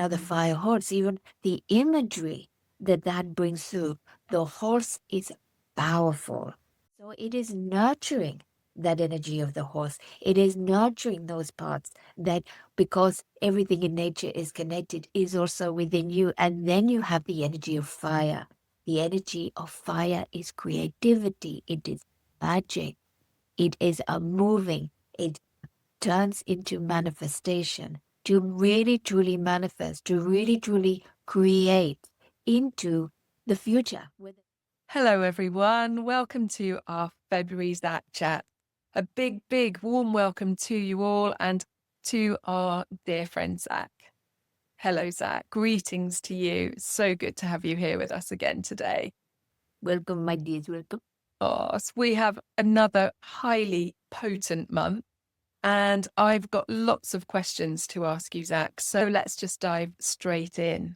Now the fire horse, even the imagery that brings through, the horse is powerful. So it is nurturing that energy of the horse. It is nurturing those parts that, because everything in nature is connected, is also within you. And then you have the energy of fire. The energy of fire is creativity. It is magic. It is a moving. It turns into manifestation, to really truly manifest, to really truly create into the future. Hello, everyone. Welcome to our February Zac Chat. A big, warm welcome to you all and to our dear friend, Zac. Hello, Zac. Greetings to you. So good to have you here with us again today. Welcome, my dears, welcome. Oh, so we have another highly potent month, and I've got lots of questions to ask you, Zac. So let's just dive straight in.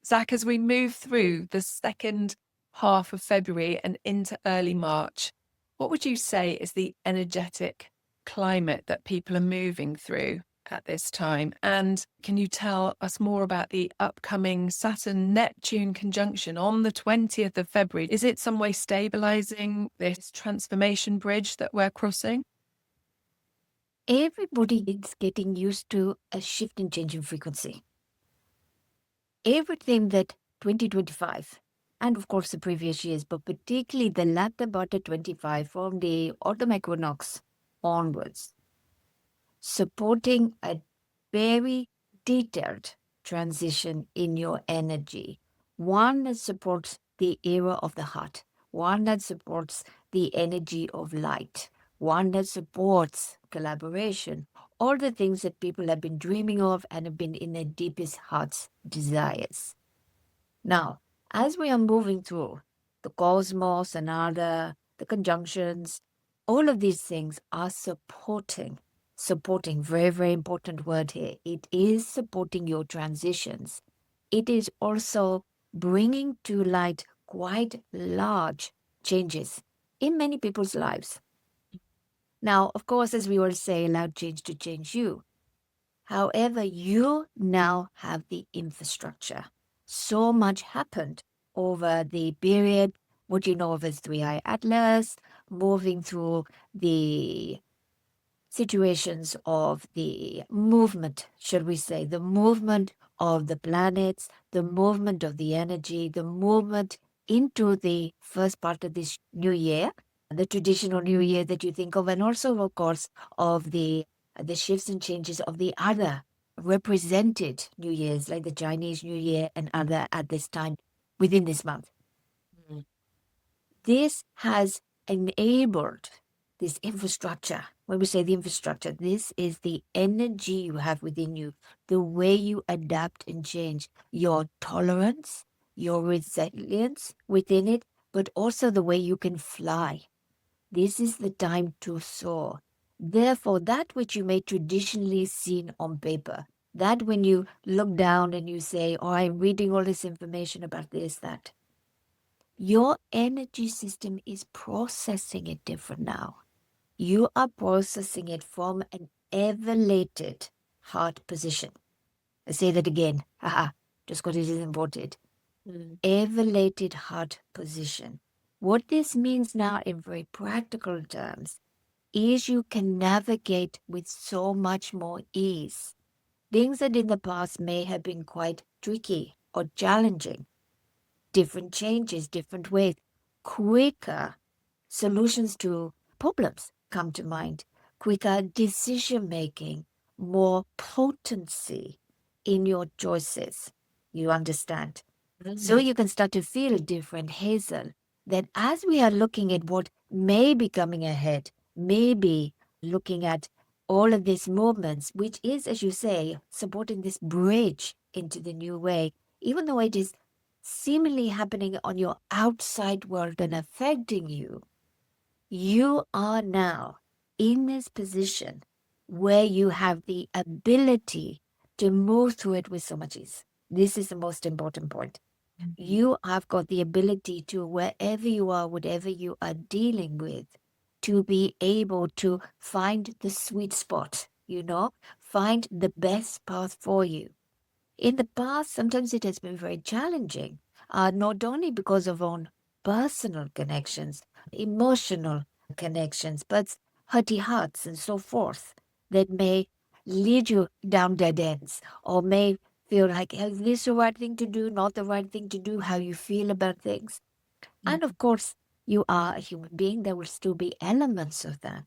Zac, as we move through the second half of February and into early March, what would you say is the energetic climate that people are moving through at this time? And can you tell us more about the upcoming Saturn Neptune conjunction on the 20th of February? Is it some way stabilizing this transformation bridge that we're crossing? Everybody is getting used to a shift and change in frequency. Everything that 2025, and of course the previous years, but particularly the latter part of 25 from the autumn equinox onwards, supporting a very detailed transition in your energy. One that supports the era of the heart, one that supports the energy of light, one that supports collaboration, all the things that people have been dreaming of and have been in their deepest heart's desires. Now, as we are moving through the cosmos and the conjunctions, all of these things are supporting, very important word here. It is supporting your transitions. It is also bringing to light quite large changes in many people's lives. Now, of course, as we all say, allow change to change you. However, you now have the infrastructure. So much happened over the period, what you know of as Three-Eye Atlas, moving through the situations of the movement, should we say, the movement of the planets, the movement of the energy, the movement into the first part of this new year, the traditional new year that you think of, and also, of course, of the shifts and changes of the other represented New Years, like the Chinese New Year and other at this time within this month. This has enabled this infrastructure. When we say the infrastructure, this is the energy you have within you, the way you adapt and change, your tolerance, your resilience within it, but also the way you can fly. This is the time to soar. Therefore, that which you may traditionally seen on paper, that when you look down and you say, oh, I'm reading all this information about this, that, your energy system is processing it different now. You are processing it from an elevated heart position. I say that again. Haha, just because it is important. Elevated heart position. What this means now in very practical terms is you can navigate with so much more ease. Things that in the past may have been quite tricky or challenging, different changes, different ways, quicker solutions to problems come to mind, quicker decision making, more potency in your choices. You understand? So you can start to feel different, Hazel, that as we are looking at what may be coming ahead, maybe looking at all of these movements, which is, as you say, supporting this bridge into the new way, even though it is seemingly happening on your outside world and affecting you, you are now in this position where you have the ability to move through it with so much ease. This is the most important point. You have got the ability to, wherever you are, whatever you are dealing with, to be able to find the sweet spot, find the best path for you. In the past, sometimes it has been very challenging, not only because of own personal connections, emotional connections, but hurty hearts and so forth that may lead you down dead ends or may feel like, is this the right thing to do, not the right thing to do, how you feel about things. And of course, you are a human being. There will still be elements of that.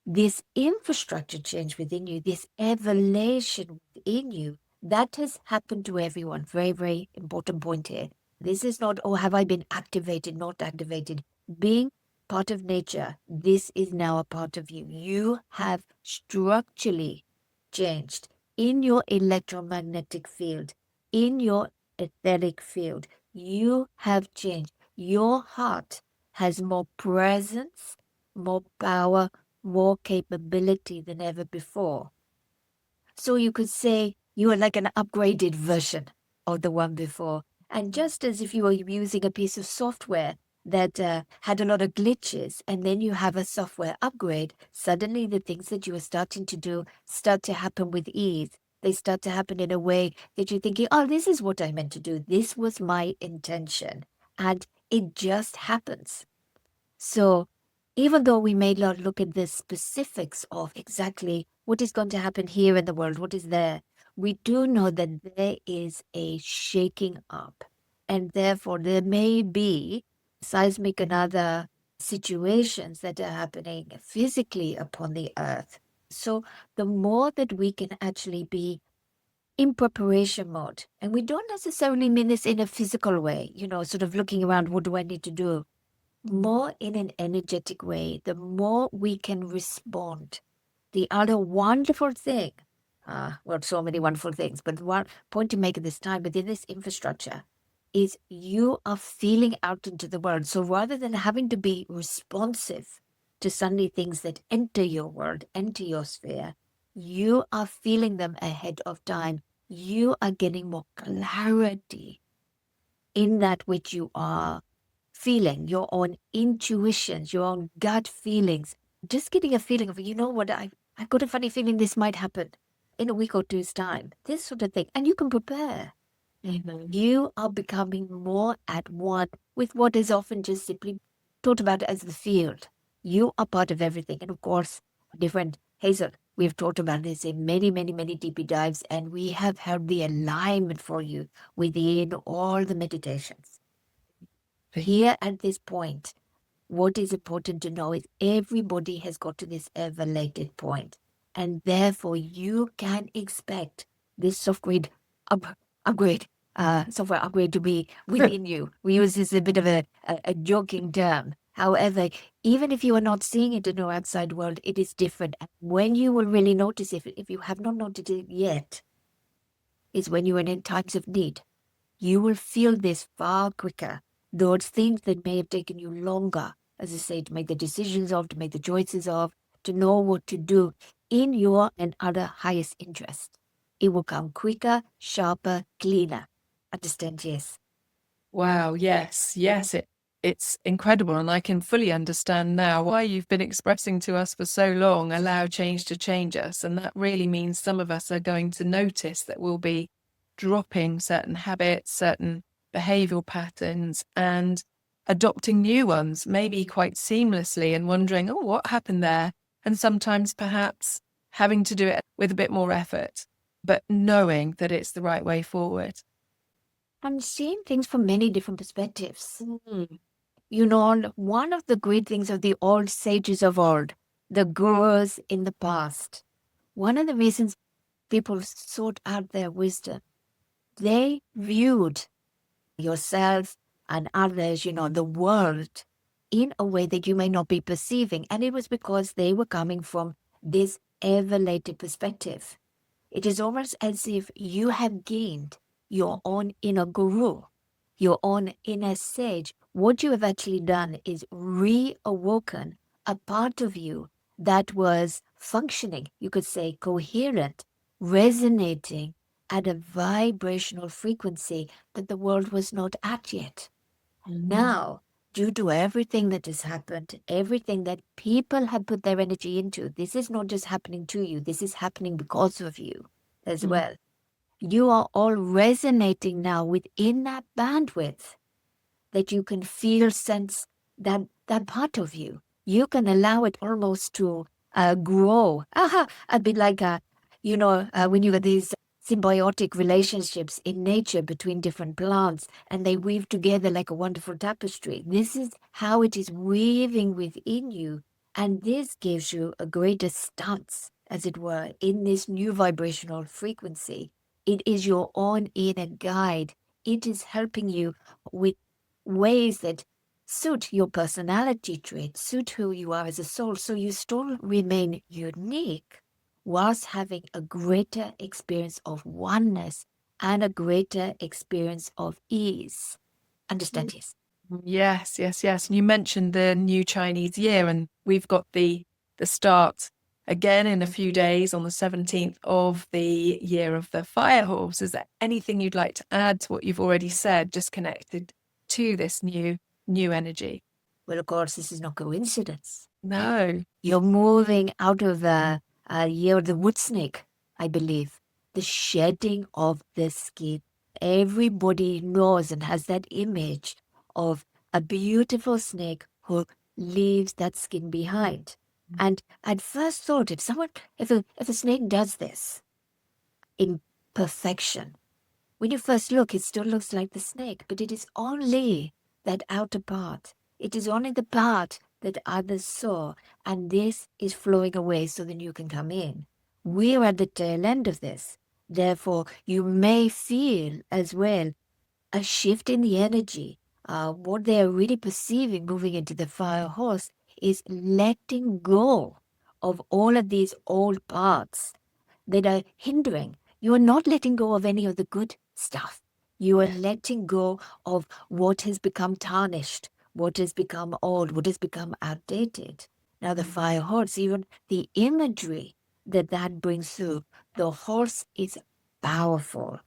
This infrastructure change within you, this evolution within you, that has happened to everyone. Very, very important point here. This is not, oh, have I been activated, not activated? Being part of nature, this is now a part of you. You have structurally changed in your electromagnetic field, in your etheric field. You have changed. Your heart has more presence, more power, more capability than ever before. So you could say you are like an upgraded version of the one before. And just as if you were using a piece of software that had a lot of glitches, and then you have a software upgrade, suddenly the things that you are starting to do start to happen with ease. They start to happen in a way that you're thinking, oh, this is what I meant to do. This was my intention. And it just happens. So even though we may not look at the specifics of exactly what is going to happen here in the world, what is there, we do know that there is a shaking up. And therefore, there may be seismic and other situations that are happening physically upon the earth. So the more that we can actually be in preparation mode, and we don't necessarily mean this in a physical way, sort of looking around, what do I need to do? More in an energetic way, the more we can respond. The other wonderful thing, well, so many wonderful things, but one point to make at this time within this infrastructure is you are feeling out into the world. So rather than having to be responsive to suddenly things that enter your world, enter your sphere, you are feeling them ahead of time. You are getting more clarity in that which you are feeling, your own intuitions, your own gut feelings. Just getting a feeling of, you know what, I've got a funny feeling this might happen in a week or two's time, this sort of thing. And you can prepare. You are becoming more at one with what is often just simply thought about as the field. You are part of everything. And of course, different Hazel, we've talked about this in many, many, many deeper dives, and we have held the alignment for you within all the meditations. Here at this point, what is important to know is everybody has got to this elevated point, and therefore you can expect this software upgrade, software upgrade to be within you. We use this as a bit of a joking term. However, even if you are not seeing it in your outside world, it is different. And when you will really notice, if you have not noticed it yet, is when you are in times of need. You will feel this far quicker. Those things that may have taken you longer, as I say, to make the decisions of, to make the choices of, to know what to do in your and other highest interest. It will come quicker, sharper, cleaner. Understand? Yes. Wow, yes, it's incredible, and I can fully understand now why you've been expressing to us for so long, allow change to change us. And that really means some of us are going to notice that we'll be dropping certain habits, certain behavioral patterns, and adopting new ones, maybe quite seamlessly, and wondering, oh, what happened there? And sometimes perhaps having to do it with a bit more effort, but knowing that it's the right way forward. I'm seeing things from many different perspectives. You know, one of the great things of the old sages of old, the gurus in the past, one of the reasons people sought out their wisdom, they viewed yourself and others, the world, in a way that you may not be perceiving. And it was because they were coming from this elevated perspective. It is almost as if you have gained your own inner guru, your own inner sage. What you have actually done is reawoken a part of you that was functioning, you could say coherent, resonating at a vibrational frequency that the world was not at yet. Now, due to everything that has happened, everything that people have put their energy into, this is not just happening to you, this is happening because of you as well. You are all resonating now within that bandwidth that you can feel, sense that part of you. You can allow it almost to grow. A bit like, when you get these symbiotic relationships in nature between different plants and they weave together like a wonderful tapestry. This is how it is weaving within you. And this gives you a greater stance, as it were, in this new vibrational frequency. It is your own inner guide. It is helping you with ways that suit your personality traits, suit who you are as a soul, so you still remain unique whilst having a greater experience of oneness and a greater experience of ease. Understand this? Yes, yes, yes. And you mentioned the new Chinese year, and we've got the start again in a few days on the 17th of the year of the fire horse. Is there anything you'd like to add to what you've already said, just connected to this new energy? Well, of course, this is no coincidence. No. You're moving out of the year of the wood snake, I believe. The shedding of the skin. Everybody knows and has that image of a beautiful snake who leaves that skin behind. And I'd first thought if a snake does this in perfection, when you first look, it still looks like the snake, but it is only that outer part. It is only the part that others saw, and this is flowing away so then you can come in. We're at the tail end of this. Therefore, you may feel as well a shift in the energy. What they are really perceiving moving into the fire horse is letting go of all of these old parts that are hindering. You are not letting go of any of the good stuff. You are letting go of what has become tarnished, what has become old, what has become outdated. Now, the fire horse, even the imagery that brings through, the horse is powerful,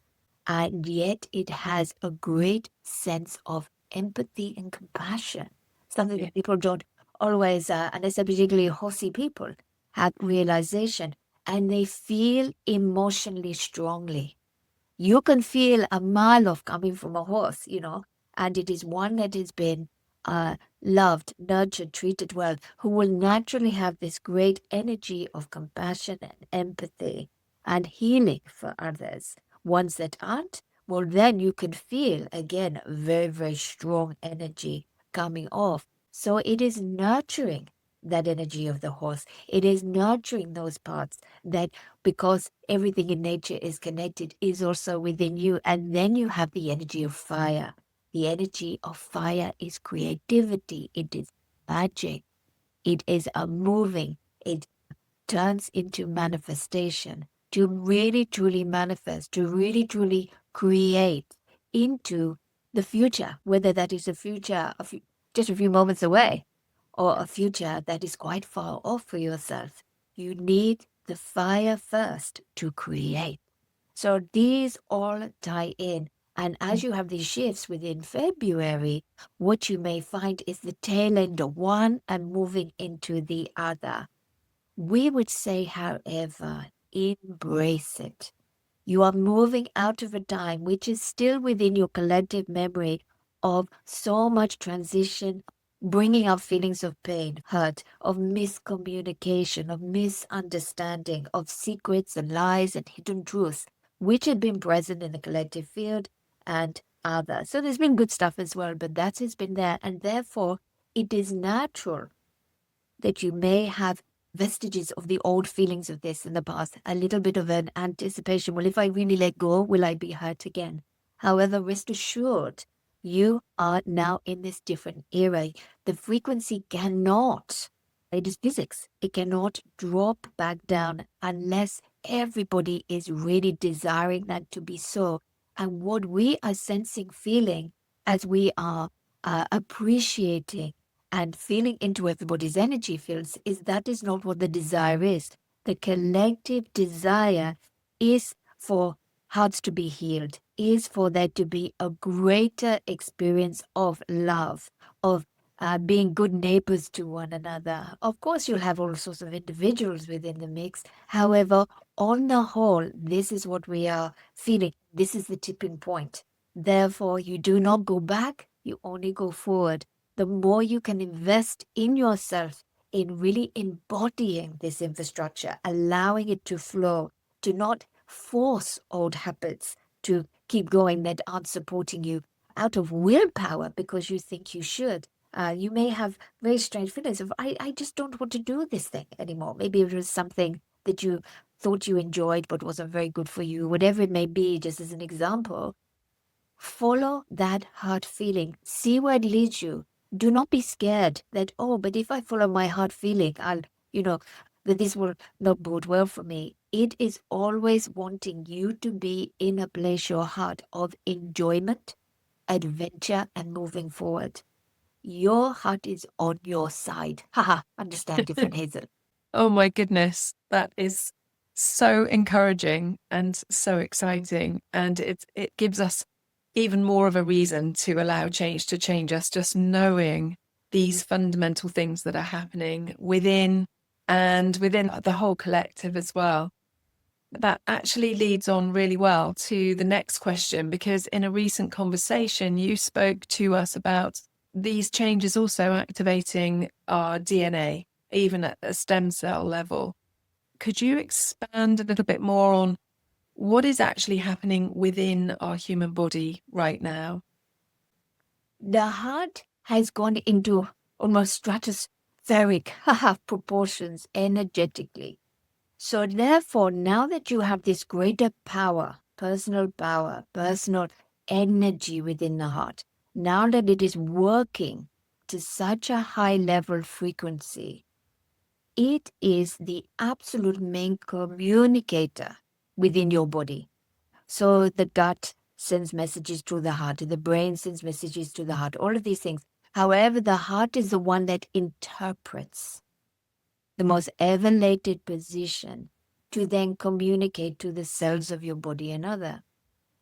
and yet it has a great sense of empathy and compassion, something that people don't always, unless they're particularly horsey people, have realization, and they feel emotionally strongly. You can feel a mile off coming from a horse, and it is one that has been loved, nurtured, treated well, who will naturally have this great energy of compassion and empathy and healing for others. Ones that aren't, well, then you can feel again very, very strong energy coming off. So it is nurturing that energy of the horse. It is nurturing those parts that, because everything in nature is connected, is also within you. And then you have the energy of fire. The energy of fire is creativity. It is magic. It is a moving. It turns into manifestation, to really truly manifest, to really truly create into the future, whether that is a future just a few moments away or a future that is quite far off for yourself. You need the fire first to create. So these all tie in. And as you have these shifts within February, what you may find is the tail end of one and moving into the other. We would say, however, embrace it. You are moving out of a time which is still within your collective memory of so much transition, bringing up feelings of pain, hurt, of miscommunication, of misunderstanding, of secrets and lies and hidden truths, which had been present in the collective field and others. So there's been good stuff as well, but that has been there. And therefore, it is natural that you may have vestiges of the old feelings of this in the past, a little bit of an anticipation. Well, if I really let go, will I be hurt again? However, rest assured, you are now in this different era. The frequency cannot, it is physics, it cannot drop back down unless everybody is really desiring that to be so. And what we are sensing, feeling as we are appreciating and feeling into everybody's energy fields that is not what the desire is. The collective desire is for hearts to be healed, is for there to be a greater experience of love, of being good neighbors to one another. Of course, you'll have all sorts of individuals within the mix. However, on the whole, this is what we are feeling. This is the tipping point. Therefore, you do not go back, you only go forward. The more you can invest in yourself, in really embodying this infrastructure, allowing it to flow, to not force old habits to keep going that aren't supporting you out of willpower because you think you should. You may have very strange feelings of, I just don't want to do this thing anymore. Maybe it was something that you thought you enjoyed but wasn't very good for you, whatever it may be, just as an example. Follow that heart feeling. See where it leads you. Do not be scared that, oh, but if I follow my heart feeling, that this will not bode well for me. It is always wanting you to be in a place, your heart, of enjoyment, adventure, and moving forward. Your heart is on your side. Haha, understand different, Hazel. Oh my goodness, that is so encouraging and so exciting. And it gives us even more of a reason to allow change to change us, just knowing these fundamental things that are happening within and within the whole collective as well. That actually leads on really well to the next question, because in a recent conversation, you spoke to us about these changes also activating our DNA, even at a stem cell level. Could you expand a little bit more on what is actually happening within our human body right now? The heart has gone into almost stratospheric proportions energetically. So therefore, now that you have this greater power, personal energy within the heart, now that it is working to such a high level frequency, it is the absolute main communicator within your body. So the gut sends messages to the heart, the brain sends messages to the heart, all of these things. However, the heart is the one that interprets the most elevated position to then communicate to the cells of your body and other.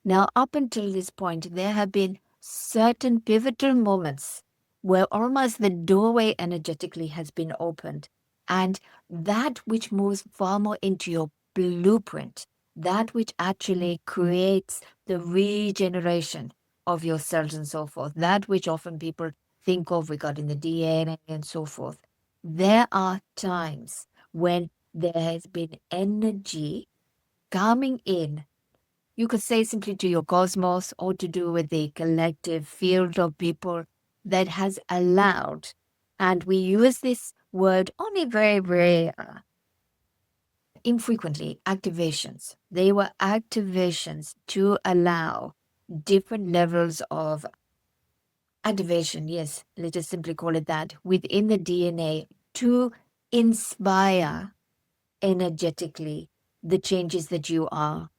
Now, up until this point, there have been certain pivotal moments where almost the doorway energetically has been opened, and that which moves far more into your blueprint, that which actually creates the regeneration of your cells and so forth, that which often people think of regarding the DNA and so forth. There are times when there has been energy coming in. You could say simply to your cosmos or to do with the collective field of people that has allowed, and we use this word only very, very infrequently, activations. They were activations to allow different levels of activation, yes, let us simply call it that, within the DNA to inspire energetically the changes that you are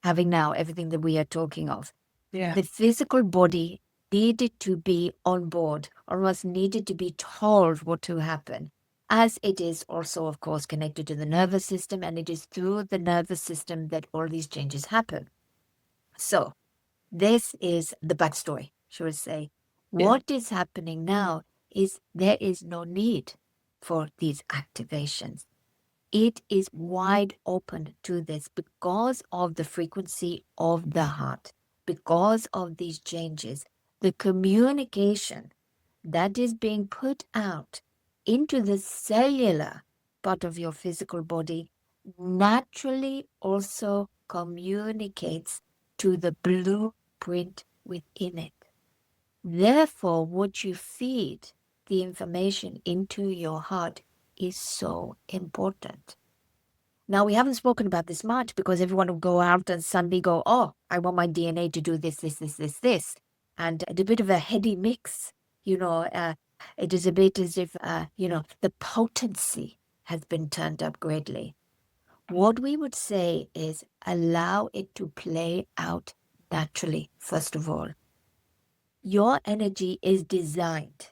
having now, everything that we are talking of. Yeah. The physical body needed to be on board, or was needed to be told what to happen, as it is also, of course, connected to the nervous system, and it is through the nervous system that all these changes happen. So, this is the backstory, shall we say. Yeah. What is happening now is there is no need for these activations. It is wide open to this because of the frequency of the heart, because of these changes. The communication that is being put out into the cellular part of your physical body naturally also communicates to the blueprint within it. Therefore, what you feed the information into your heart is so important. Now, we haven't spoken about this much because everyone will go out and suddenly go, oh, I want my DNA to do this. And a bit of a heady mix, it is a bit as if, the potency has been turned up greatly. What we would say is allow it to play out naturally, first of all. Your energy is designed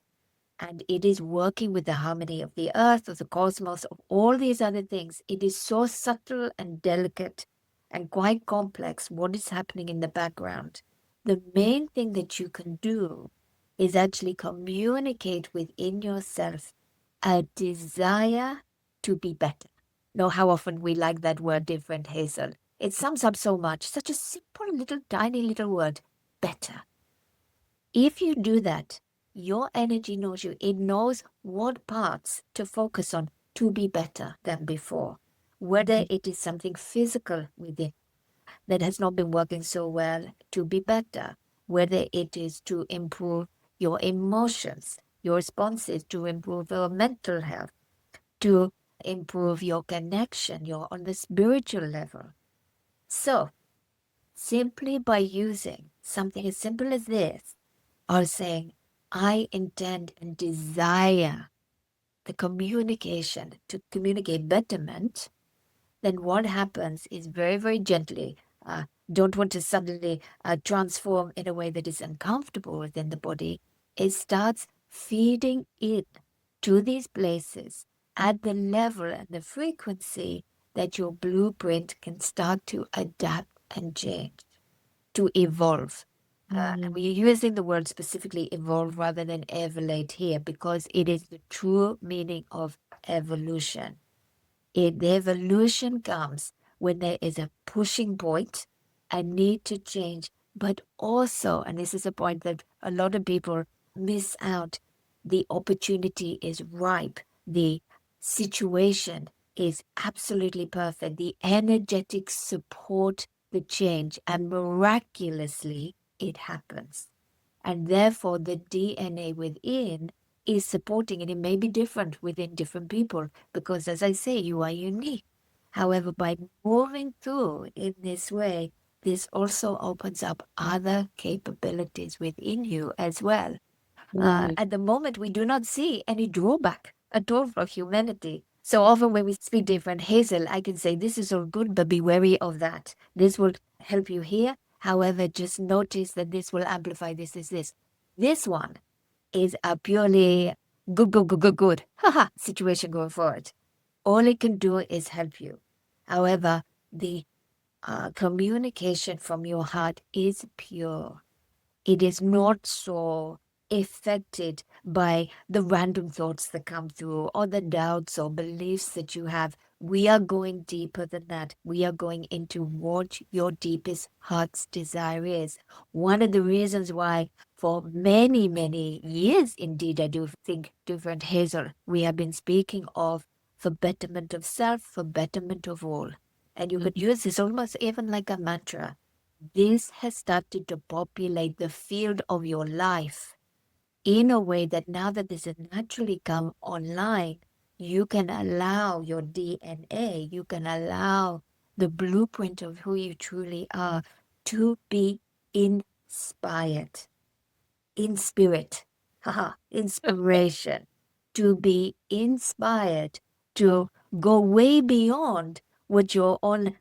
and it is working with the harmony of the earth, of the cosmos, of all these other things. It is so subtle and delicate and quite complex what is happening in the background. The main thing that you can do is actually communicate within yourself a desire to be better. Know how often we like that word different, Hazel. It sums up so much. Such a simple little tiny little word. Better. If you do that, your energy knows you. It knows what parts to focus on to be better than before. Whether it is something physical within that has not been working so well to be better, whether it is to improve your emotions, your responses, to improve your mental health, to improve your connection, your on the spiritual level. So, simply by using something as simple as this, or saying, I intend and desire the communication to communicate betterment, then what happens is very, very gently, don't want to suddenly transform in a way that is uncomfortable within the body, it starts feeding in to these places at the level and the frequency that your blueprint can start to adapt and change, to evolve. And we're using the word specifically evolve rather than evolate here because it is the true meaning of evolution. The evolution comes when there is a pushing point, a need to change, but also, and this is a point that a lot of people miss out, the opportunity is ripe. The situation is absolutely perfect. The energetic support the change, and miraculously, it happens. And therefore, the DNA within is supporting it. It may be different within different people because, as I say, you are unique. However, by moving through in this way, this also opens up other capabilities within you as well. At the moment, we do not see any drawback at all for humanity. So often when we speak different, Hazel, I can say this is all good, but be wary of that. This will help you here. However, just notice that this will amplify this. This one is a purely good haha situation going forward. All it can do is help you. However, the communication from your heart is pure. It is not so affected by the random thoughts that come through or the doubts or beliefs that you have. We are going deeper than that. We are going into what your deepest heart's desire is. One of the reasons why, for many, many years, indeed, I do think different, Hazel, we have been speaking of for betterment of self, for betterment of all. And you could use this almost even like a mantra. This has started to populate the field of your life in a way that now that this has naturally come online, you can allow your DNA, you can allow the blueprint of who you truly are to be inspired, in spirit, haha, inspiration, to be inspired to go way beyond what your own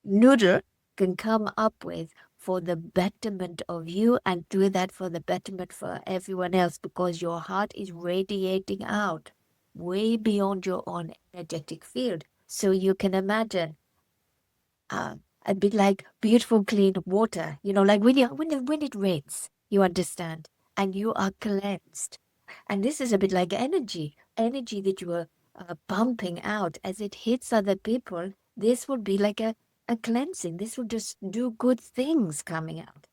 noodle can come up with for the betterment of you and through that for the betterment for everyone else because your heart is radiating out way beyond your own energetic field. So you can imagine a bit like beautiful clean water, like when it rains, you understand, and you are cleansed. And this is a bit like energy that you are pumping out as it hits other people. This would be like a cleansing. This will just do good things coming out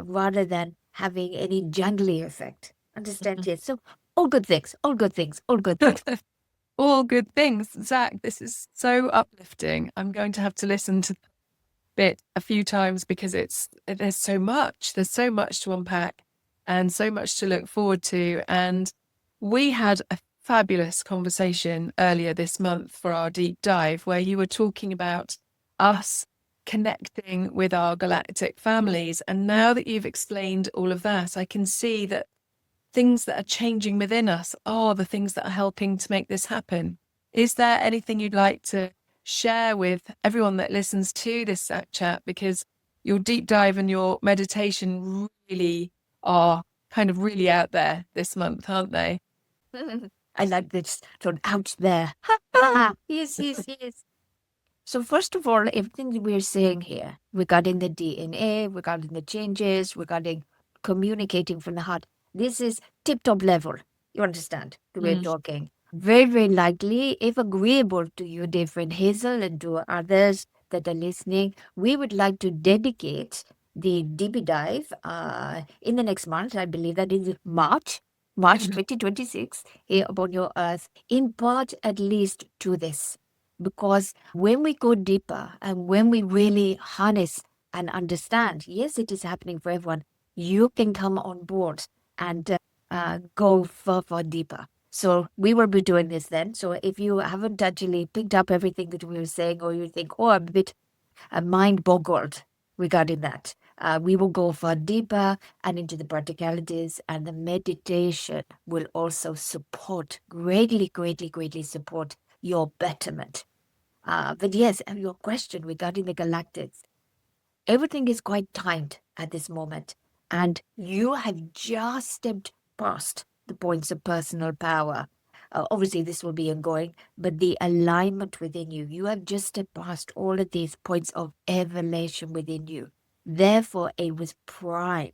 rather than having any jungly effect. Understand? Yes. So all good things, all good things, all good things. All good things. Zac, this is so uplifting. I'm going to have to listen to the bit a few times because there's so much. There's so much to unpack and so much to look forward to. And we had a fabulous conversation earlier this month for our deep dive where you were talking about us connecting with our galactic families. And now that you've explained all of that, I can see that things that are changing within us are the things that are helping to make this happen. Is there anything you'd like to share with everyone that listens to this Zac Chat? Because your deep dive and your meditation really are kind of really out there this month, aren't they? I like this sort of out there. Yes, yes, yes. So first of all, everything that we're saying here regarding the DNA, regarding the changes, regarding communicating from the heart, This is tip-top level. You understand the way of Mm. talking. Very, very likely, if agreeable to you, dear friend Hazel, and to others that are listening, we would like to dedicate the deep dive in the next month. I believe that is March 2026, here upon your earth, in part at least to this. Because when we go deeper and when we really harness and understand, yes, it is happening for everyone, you can come on board and go far deeper. So we will be doing this then. So if you haven't actually picked up everything that we were saying, or you think, oh, I'm a bit mind boggled regarding that, we will go far deeper and into the practicalities, and the meditation will also support, greatly support your betterment. But yes, and your question regarding the galactics, everything is quite timed at this moment, and you have just stepped past the points of personal power. Obviously, this will be ongoing, but the alignment within you, you have just stepped past all of these points of evolution within you. Therefore, it was prime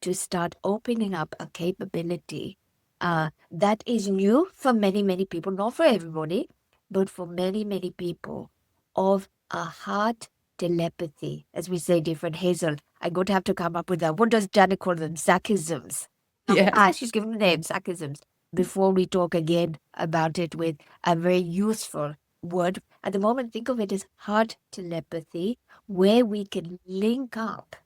to start opening up a capability that is new for many people, not for everybody, but for many people, of a heart telepathy, as we say, different Hazel. I'm going to have to come up with that. What does Janet call them? Zachisms. Yeah. She's given the name Zachisms. Before we talk again about it with a very useful word, at the moment, think of it as heart telepathy, where we can link up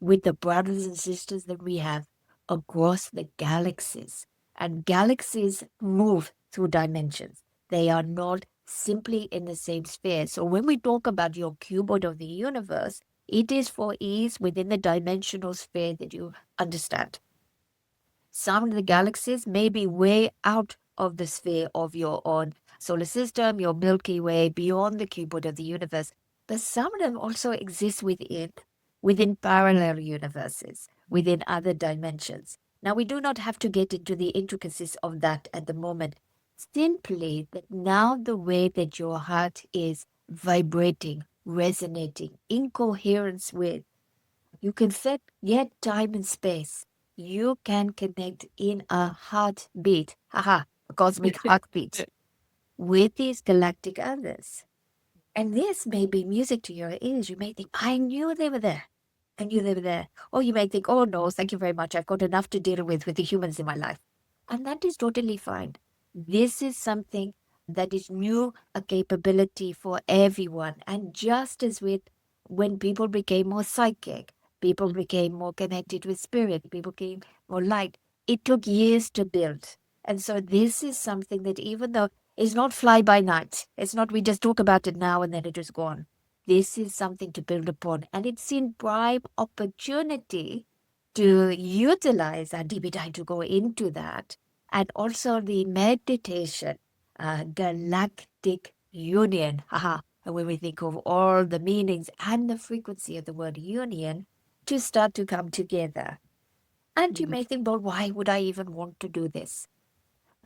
with the brothers and sisters that we have across the galaxies. And galaxies move through dimensions. They are not simply in the same sphere. So when we talk about your cuboid of the universe, it is for ease within the dimensional sphere that you understand. Some of the galaxies may be way out of the sphere of your own solar system, your Milky Way, beyond the cuboid of the universe. But some of them also exist within parallel universes, within other dimensions. Now, we do not have to get into the intricacies of that at the moment. Simply that now the way that your heart is vibrating, resonating, in coherence with, you can set yet time and space. You can connect in a heartbeat, a cosmic heartbeat, with these galactic others. And this may be music to your ears. You may think, I knew they were there. I knew they were there. Or you may think, oh no, thank you very much. I've got enough to deal with the humans in my life. And that is totally fine. This is something that is new, a capability for everyone. And just as with when people became more psychic, people became more connected with spirit, people became more light, it took years to build. And so this is something that, even though it's not fly by night, it's not we just talk about it now and then it is gone. This is something to build upon. And it's in prime opportunity to utilize our DB time to go into that. And also the meditation, galactic union. And when we think of all the meanings and the frequency of the word union, to start to come together. And you may think, well, why would I even want to do this?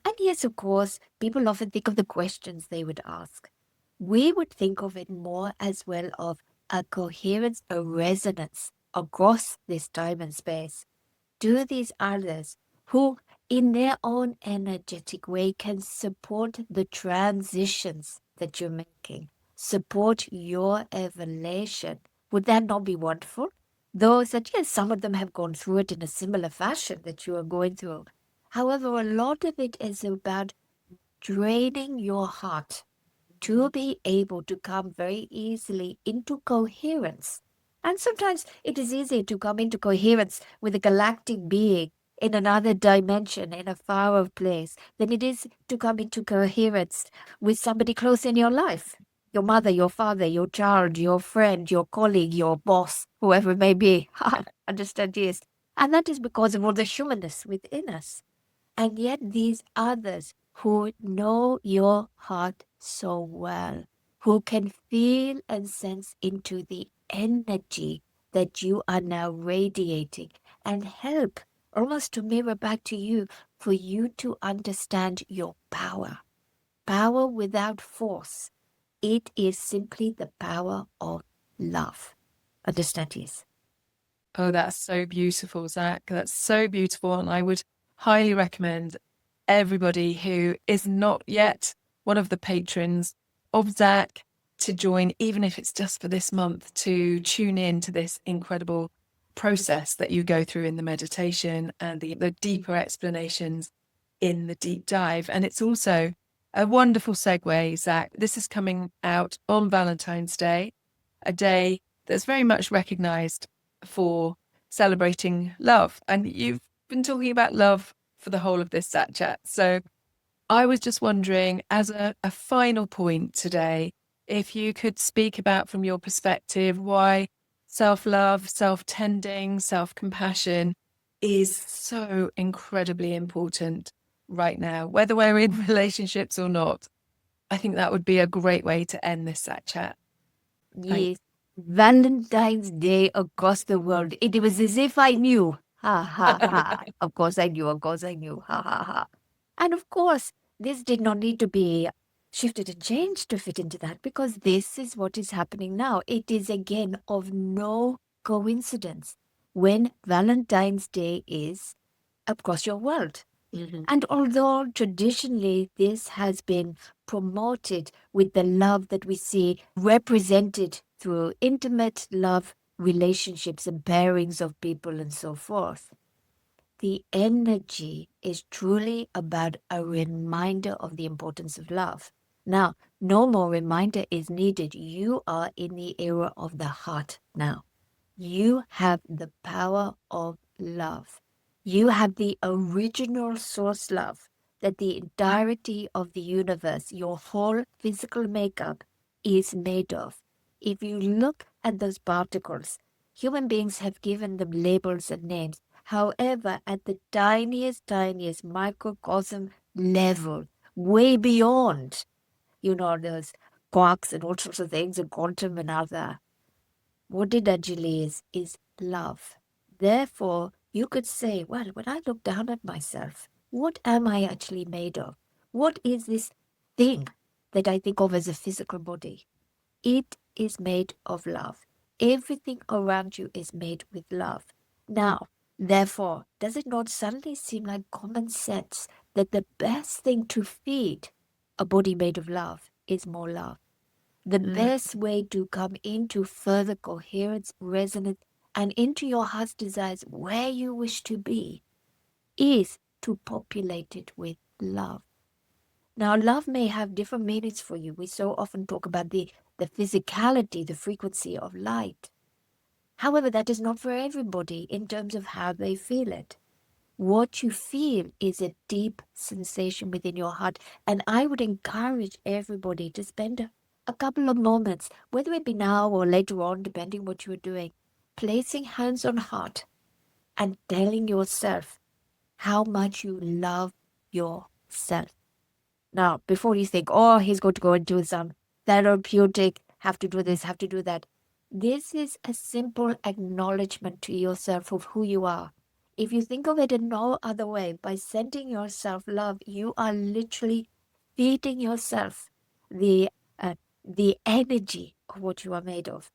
And yes, of course, people often think of the questions they would ask. We would think of it more as well of a coherence, a resonance across this time and space to these others who, in their own energetic way, can support the transitions that you're making, support your evolution. Would that not be wonderful? Those that, yes, some of them have gone through it in a similar fashion that you are going through. However, a lot of it is about draining your heart to be able to come very easily into coherence. And sometimes it is easier to come into coherence with a galactic being in another dimension, in a far off place, than it is to come into coherence with somebody close in your life. Your mother, your father, your child, your friend, your colleague, your boss, whoever it may be. Understand, yes. And that is because of all the humanness within us. And yet, these others who know your heart so well, who can feel and sense into the energy that you are now radiating, and help almost to mirror back to you for you to understand your power. Power without force. It is simply the power of love. Understand, yes? Oh, that's so beautiful, Zac. That's so beautiful. And I would highly recommend everybody who is not yet one of the patrons of Zac to join, even if it's just for this month, to tune in to this incredible process that you go through in the meditation and the deeper explanations in the deep dive. And it's also a wonderful segue, Zac. This is coming out on Valentine's Day, a day that's very much recognized for celebrating love. And you've been talking about love for the whole of this Zac Chat. So I was just wondering, as a final point today, if you could speak about, from your perspective, why self-love, self-tending, self-compassion is so incredibly important right now, whether we're in relationships or not. I think that would be a great way to end this Zac Chat. Thanks. Yes. Valentine's Day across the world. It was as if I knew. Ha ha ha. Of course I knew. Of course I knew. Ha ha ha. And of course, this did not need to be shifted and changed to fit into that, because this is what is happening now. It is again of no coincidence when Valentine's Day is across your world. And although traditionally this has been promoted with the love that we see represented through intimate love relationships and pairings of people and so forth, the energy is truly about a reminder of the importance of love. Now, no more reminder is needed. You are in the era of the heart now. You have the power of love. You have the original source love that the entirety of the universe, your whole physical makeup, is made of. If you look at those particles, human beings have given them labels and names. However, at the tiniest microcosm level, way beyond, those quarks and all sorts of things, and quantum and other, what it actually is love. Therefore, you could say, well, when I look down at myself, what am I actually made of? What is this thing that I think of as a physical body? It is made of love. Everything around you is made with love. Now, therefore, does it not suddenly seem like common sense that the best thing to feed a body made of love is more love? The best way to come into further coherence, resonance, and into your heart's desires, where you wish to be, is to populate it with love. Now, love may have different meanings for you. We so often talk about the physicality, the frequency of light. However, that is not for everybody in terms of how they feel it. What you feel is a deep sensation within your heart. And I would encourage everybody to spend a couple of moments, whether it be now or later on, depending what you're doing, placing hands on heart and telling yourself how much you love yourself. Now, before you think, oh, he's going to go into some therapeutic, have to do this, have to do that. This is a simple acknowledgement to yourself of who you are. If you think of it in no other way, by sending yourself love, you are literally feeding yourself the energy of what you are made of.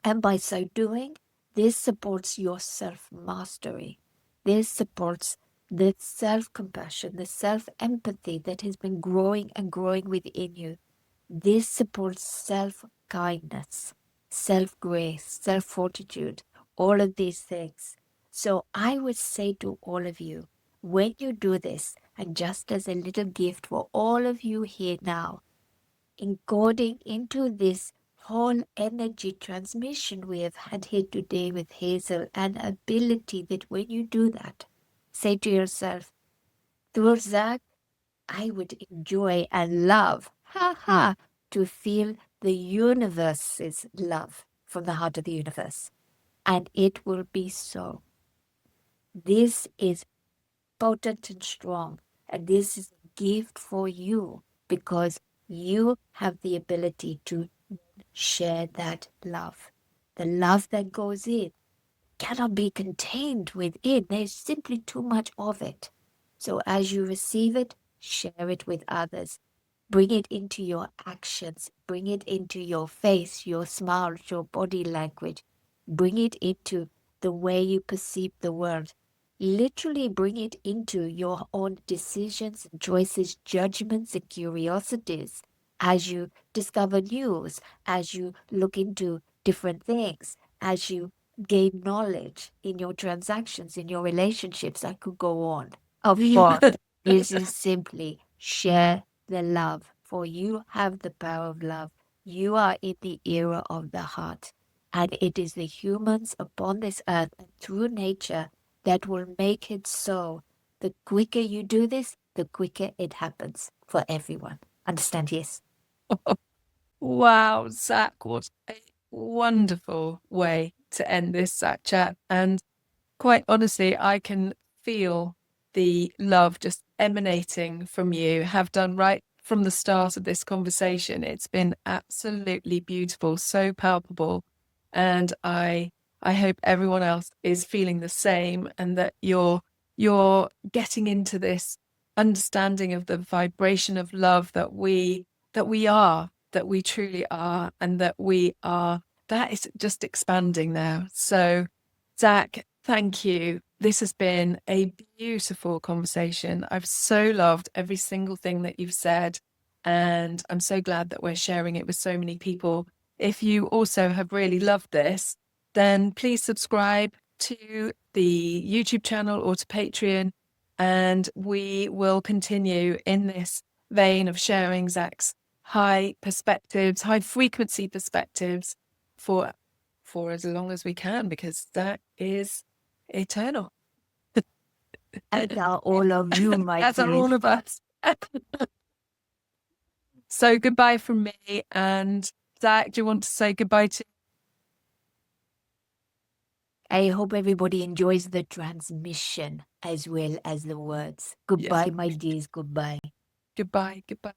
And by so doing, this supports your self-mastery. This supports the self-compassion, the self-empathy that has been growing and growing within you. This supports self-kindness, self-grace, self-fortitude, all of these things. So I would say to all of you, when you do this, and just as a little gift for all of you here now, encoding into this whole energy transmission we have had here today with Hazel, an ability that when you do that, say to yourself, through Zac, I would enjoy and love, to feel the universe's love from the heart of the universe. And it will be so. This is potent and strong. And this is a gift for you because you have the ability to share that love. The love that goes in cannot be contained within. There's simply too much of it. So as you receive it, share it with others. Bring it into your actions. Bring it into your face, your smile, your body language. Bring it into the way you perceive the world. literally bring it into your own decisions, choices, judgments, and curiosities as you discover news, as you look into different things, as you gain knowledge in your transactions, in your relationships. I could go on. Of course, this is simply share the love, for you have the power of love. You are in the era of the heart, and it is the humans upon this earth and through nature that will make it so. The quicker you do this, the quicker it happens for everyone. Understand? Yes. Wow, Zac, what a wonderful way to end this Zac chat. And quite honestly, I can feel the love just emanating from you, have done right from the start of this conversation. It's been absolutely beautiful, so palpable. And I hope everyone else is feeling the same, and that you're getting into this understanding of the vibration of love that we are, that we truly are, and that that is just expanding now. So Zac, thank you. This has been a beautiful conversation. I've so loved every single thing that you've said, and I'm so glad that we're sharing it with so many people. If you also have really loved this, then please subscribe to the YouTube channel or to Patreon, and we will continue in this vein of sharing Zac's high perspectives, high frequency perspectives for as long as we can, because that is eternal. As are all of you, my As are friend. all of us. So goodbye from me. And Zac, do you want to say goodbye to? I hope everybody enjoys the transmission as well as the words. Yes. Goodbye, my dears. Goodbye. Goodbye. Goodbye.